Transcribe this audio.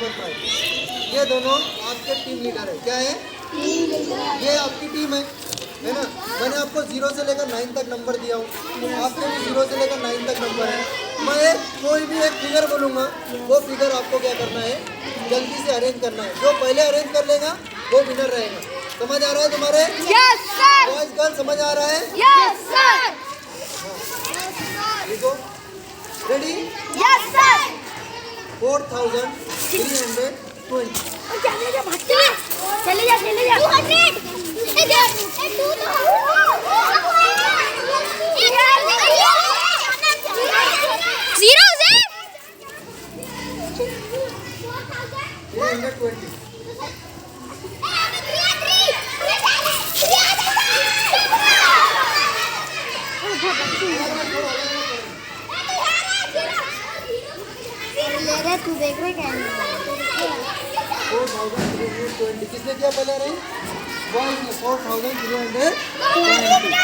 5. ये दोनों आपके टीम लीडर है. क्या है? ये आपकी टीम है ना. मैंने आपको 0 से लेकर 9 तक नंबर दिया हूँ. आपके भी 0 से लेकर 9 तक नंबर है. मैं कोई भी एक फिगर बोलूँगा, वो फिगर आपको क्या करना है, जल्दी से अरेंज करना है. जो पहले अरेंज कर लेगा वो विनर रहेगा. समझ आ रहा है तुम्हारे? Yes sir. बॉयज गर्ल समझ आ रहा है? Yes sir. देखो, रेडी? Yes sir. 4320. चले जा 200. जीरो से 320. तू देख रहे क्या 4320. किसने किया पहले रही? 4320.